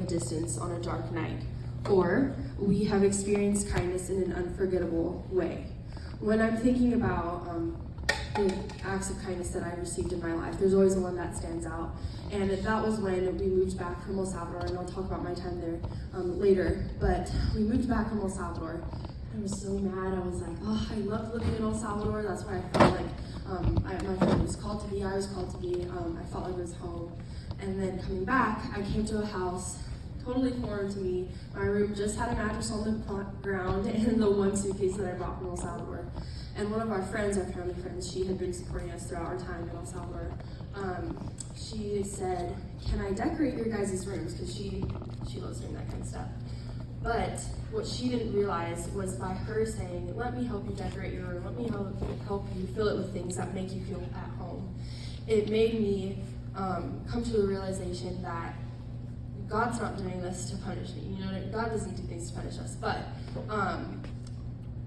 a distance on a dark night, or we have experienced kindness in an unforgettable way. When I'm thinking about the acts of kindness that I've received in my life, there's always one that stands out. And that was when we moved back from El Salvador, and I'll talk about my time there later. But we moved back from El Salvador. I was so mad. I was like, oh, I loved living in El Salvador. That's where I felt like my family was called to be. I was called to be. I felt like it was home. And then coming back, I came to a house totally foreign to me. My room just had a mattress on the ground and the one suitcase that I brought from El Salvador. And one of our friends, our family friends, she had been supporting us throughout our time in El Salvador. She said, can I decorate your guys' rooms? Because she loves doing that kind of stuff. But what she didn't realize was by her saying, let me help you decorate your room, let me help you fill it with things that make you feel at home. It made me come to the realization that God's not doing this to punish me. You know, God doesn't do things to punish us, but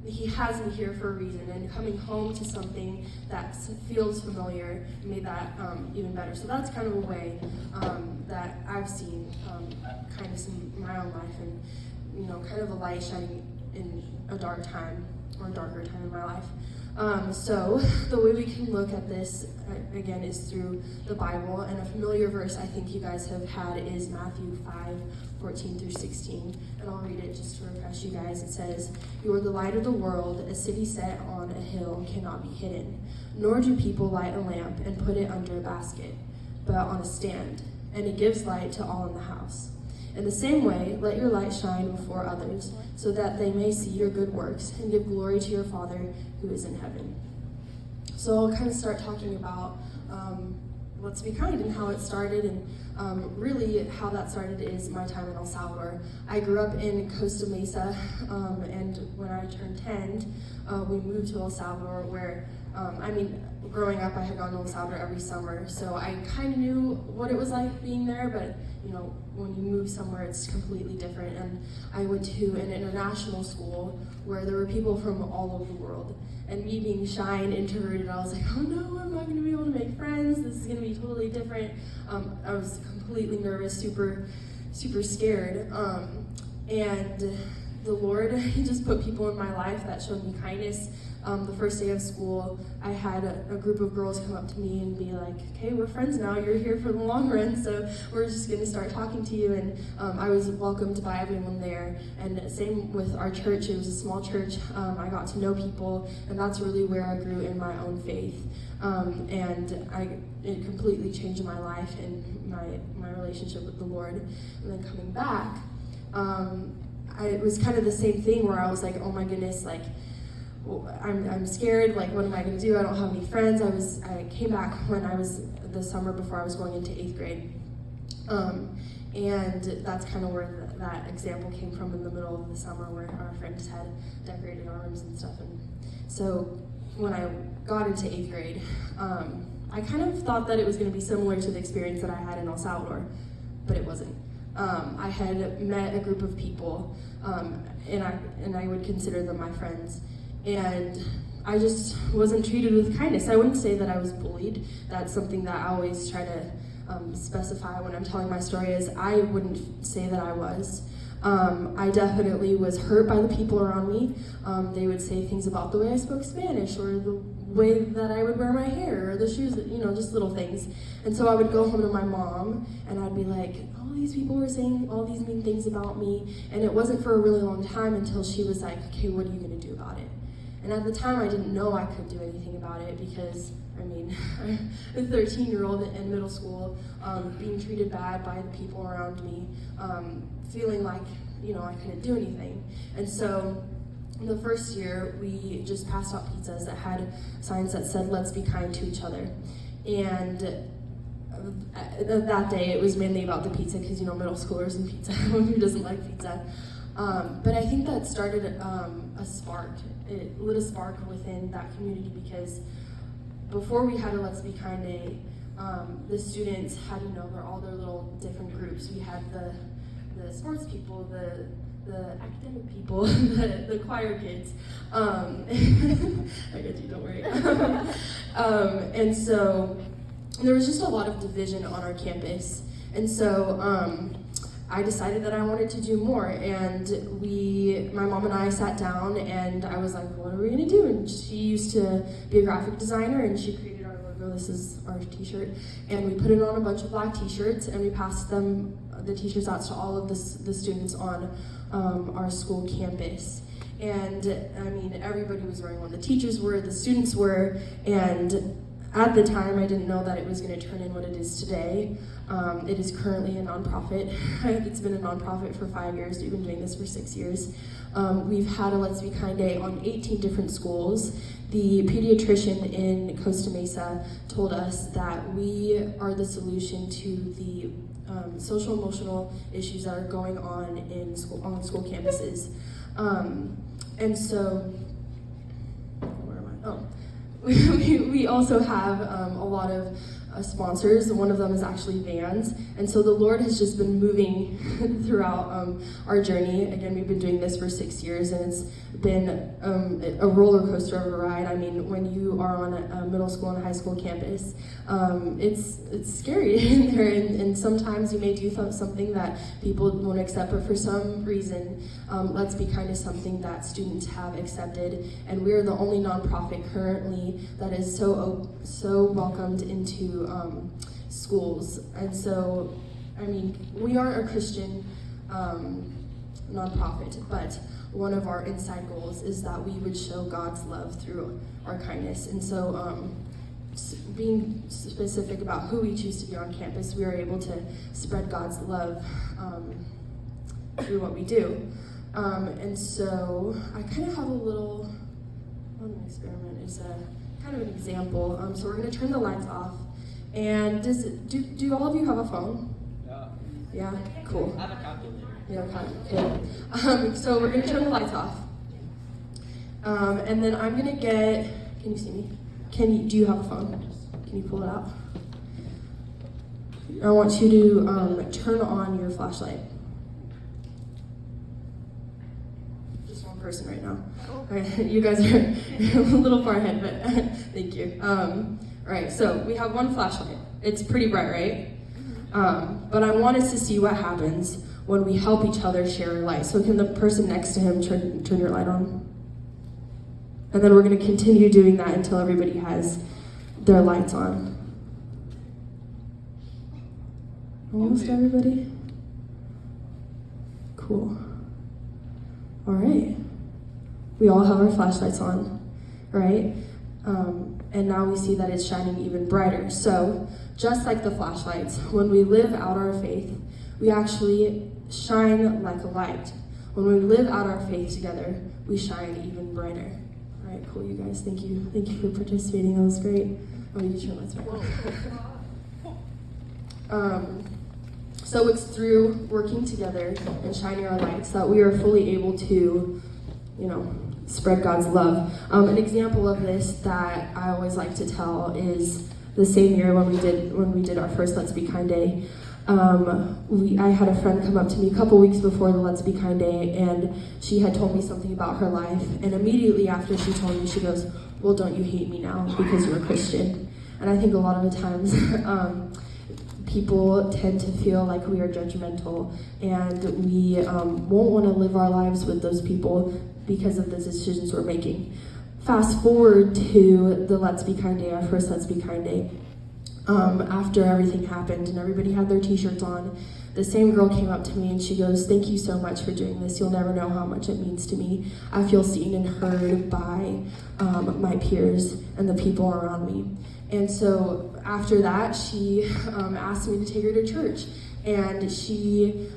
He has me here for a reason, and coming home to something that feels familiar made that even better. So that's kind of a way that I've seen kindness in my own life, and kind of a light shining in a dark time or a darker time in my life. So the way we can look at this again is through the Bible, and a familiar verse I think you guys have had is Matthew 5:14-16, and I'll read it just to refresh you guys. It says, "You are the light of the world. A city set on a hill cannot be hidden. Nor do people light a lamp and put it under a basket, but on a stand, and it gives light to all in the house. In the same way, let your light shine before others, so that they may see your good works and give glory to your Father who is in heaven." So I'll kind of start talking about Let's Be Kind and how it started, and really how that started is my time in El Salvador. I grew up in Costa Mesa, and when I turned 10, we moved to El Salvador, where growing up I had gone to El Salvador every summer, so I kind of knew what it was like being there, but when you move somewhere, it's completely different. And I went to an international school where there were people from all over the world. And me being shy and introverted, I was like, oh no, I'm not going to be able to make friends. This is going to be totally different. I was completely nervous, super, super scared. And the Lord, He just put people in my life that showed me kindness. The first day of school, I had a group of girls come up to me and be like, okay, we're friends now, you're here for the long run, so we're just going to start talking to you. And I was welcomed by everyone there. And same with our church. It was a small church. I got to know people, and that's really where I grew in my own faith. It completely changed my life and my relationship with the Lord. And then coming back, it was kind of the same thing where I was like, oh my goodness, like, I'm scared, like, what am I going to do? I don't have any friends. I came back when I was the summer before I was going into 8th grade. And that's kind of where that example came from, in the middle of the summer, where our friends had decorated our rooms and stuff. And so when I got into 8th grade, I kind of thought that it was going to be similar to the experience that I had in El Salvador, but it wasn't. I had met a group of people, and I would consider them my friends. And I just wasn't treated with kindness. I wouldn't say that I was bullied. That's something that I always try to specify when I'm telling my story, is I wouldn't say that I was. I definitely was hurt by the people around me. They would say things about the way I spoke Spanish, or the way that I would wear my hair, or the shoes, just little things. And so I would go home to my mom, and I'd be like, oh, these people were saying all these mean things about me. And it wasn't for a really long time until she was like, okay, what are you going to do about it? And at the time, I didn't know I could do anything about it, because, I'm a 13-year-old in middle school, being treated bad by the people around me, feeling like, I couldn't do anything. And so in the first year, we just passed out pizzas that had signs that said, let's be kind to each other. And that day, it was mainly about the pizza, because, middle schoolers and pizza, who doesn't like pizza? But I think that started a spark. It lit a spark within that community, because before we had a Let's Be Kind Day, the students had, all their little different groups. We had the sports people, the academic people, the choir kids. I get you, don't worry. And so there was just a lot of division on our campus. And so I decided that I wanted to do more, and my mom and I sat down, and I was like, what are we gonna do? And she used to be a graphic designer, and she created our logo. This is our t-shirt, and we put it on a bunch of black t-shirts, and we passed the t-shirts out to all of the students on our school campus. And I mean, everybody was wearing one. The teachers were, the students were, and at the time, I didn't know that it was going to turn in what it is today. It is currently a nonprofit. It's been a nonprofit for 5 years. We've been doing this for 6 years. We've had a Let's Be Kind Day on 18 different schools. The pediatrician in Costa Mesa told us that we are the solution to the social emotional issues that are going on on school campuses. And so, where am I? Oh. We also have a lot of sponsors. One of them is actually vans, and so the Lord has just been moving throughout our journey. Again, we've been doing this for 6 years, and it's been a roller coaster of a ride. I mean, when you are on a middle school and high school campus, it's scary in there, and sometimes you may do something that people won't accept, but for some reason, Let's Be Kind is something that students have accepted, and we're the only nonprofit currently that is so welcomed into schools. And so, I mean, we aren't a Christian nonprofit, but one of our inside goals is that we would show God's love through our kindness. And so, being specific about who we choose to be on campus, we are able to spread God's love through what we do. And so, I kind of have a little experiment. It's kind of an example. So we're going to turn the lights off. And do all of you have a phone? Yeah? Cool. I have a calculator. Yeah, okay. So we're going to turn the lights off. And then I'm going to get, can you see me? Do you have a phone? Can you pull it out? I want you to turn on your flashlight. Just one person right now. Okay, you guys are a little far ahead, but thank you. All right, so we have one flashlight. It's pretty bright, right? But I want us to see what happens when we help each other share a light. So can the person next to him turn your light on? And then we're going to continue doing that until everybody has their lights on. Almost everybody? Cool. All right. We all have our flashlights on, right? And now we see that it's shining even brighter. So, just like the flashlights, when we live out our faith, we actually shine like a light. When we live out our faith together, we shine even brighter. All right, cool, you guys. Thank you for participating. That was great. Oh, you can turn lights back on. So it's through working together and shining our lights that we are fully able to, spread God's love. An example of this that I always like to tell is the same year when we did our first Let's Be Kind Day. I had a friend come up to me a couple weeks before the Let's Be Kind Day, and she had told me something about her life. And immediately after she told me, she goes, "Well, don't you hate me now because you're a Christian?" And I think a lot of the times people tend to feel like we are judgmental, and we won't want to live our lives with those people because of the decisions we're making. Fast forward to the Let's Be Kind Day, our first Let's Be Kind Day. After everything happened and everybody had their t-shirts on, the same girl came up to me and she goes, "Thank you so much for doing this. You'll never know how much it means to me. I feel seen and heard by my peers and the people around me." And so after that, she asked me to take her to church, and she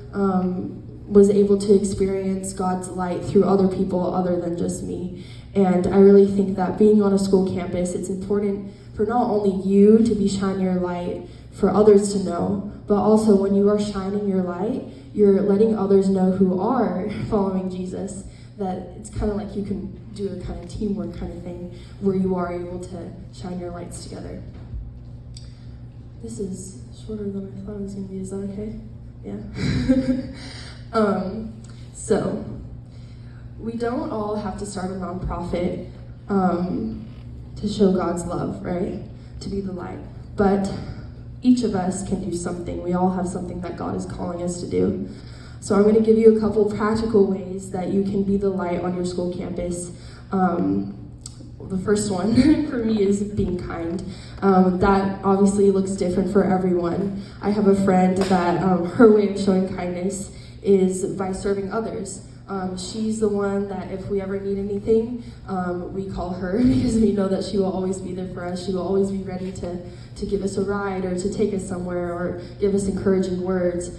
was able to experience God's light through other people other than just me. And I really think that being on a school campus, it's important for not only you to be shining your light for others to know, but also when you are shining your light, you're letting others know who are following Jesus, that it's kind of like you can do a kind of teamwork kind of thing where you are able to shine your lights together. This is shorter than I thought it was going to be. Is that okay? Yeah. So we don't all have to start a nonprofit to show God's love, right? To be the light. But each of us can do something. We all have something that God is calling us to do. So I'm going to give you a couple practical ways that you can be the light on your school campus. The first one for me is being kind. That obviously looks different for everyone. I have a friend that her way of showing kindness is by serving others. She's the one that if we ever need anything, we call her because we know that she will always be there for us. She will always be ready to give us a ride or to take us somewhere or give us encouraging words.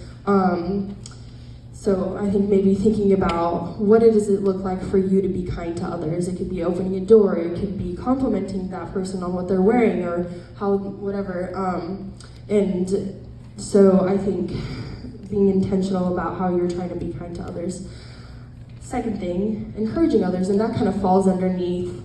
So I think maybe thinking about what does it look like for you to be kind to others. It could be opening a door, it could be complimenting that person on what they're wearing or how, whatever. And so I think being intentional about how you're trying to be kind to others. Second thing, encouraging others, and that kind of falls underneath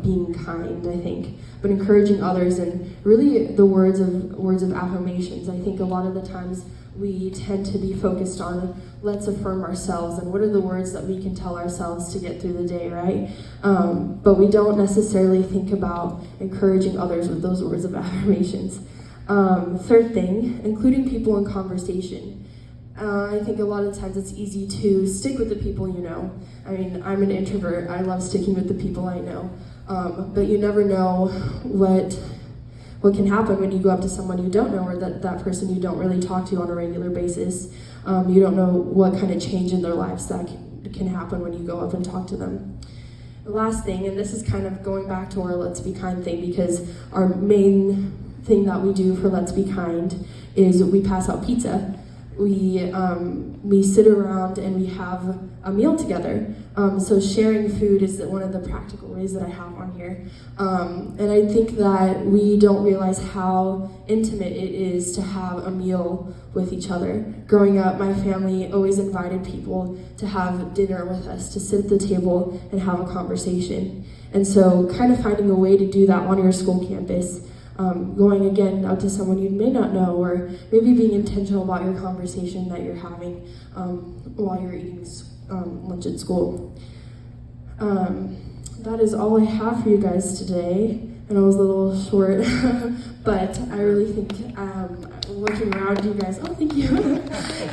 being kind, I think. But encouraging others and really the words of affirmations. I think a lot of the times we tend to be focused on let's affirm ourselves and what are the words that we can tell ourselves to get through the day, right? But we don't necessarily think about encouraging others with those words of affirmations. Third thing, including people in conversation. I think a lot of times it's easy to stick with the people you know. I mean, I'm an introvert. I love sticking with the people I know. But you never know what can happen when you go up to someone you don't know or that person you don't really talk to on a regular basis. You don't know what kind of change in their lives that can happen when you go up and talk to them. The last thing, and this is kind of going back to our Let's Be Kind thing, because our main thing that we do for Let's Be Kind is we pass out pizza. We sit around and we have a meal together. So sharing food is one of the practical ways that I have on here. And I think that we don't realize how intimate it is to have a meal with each other. Growing up, my family always invited people to have dinner with us, to sit at the table and have a conversation. And so kind of finding a way to do that on your school campus. Going again up to someone you may not know, or maybe being intentional about your conversation that you're having while you're eating lunch at school. That is all I have for you guys today. I know it was a little short, but I really think looking around you guys, oh, thank you.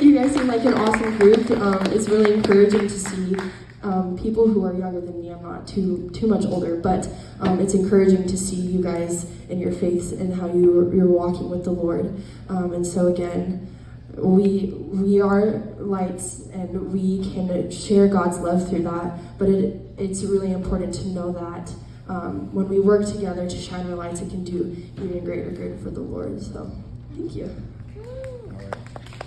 You guys seem like an awesome group. It's really encouraging to see people who are younger than me. I'm not too much older, but it's encouraging to see you guys in your faith and how you're walking with the Lord. And so again, we are lights and we can share God's love through that, but it's really important to know that when we work together to shine our lights, it can do even greater good for the Lord. So thank you.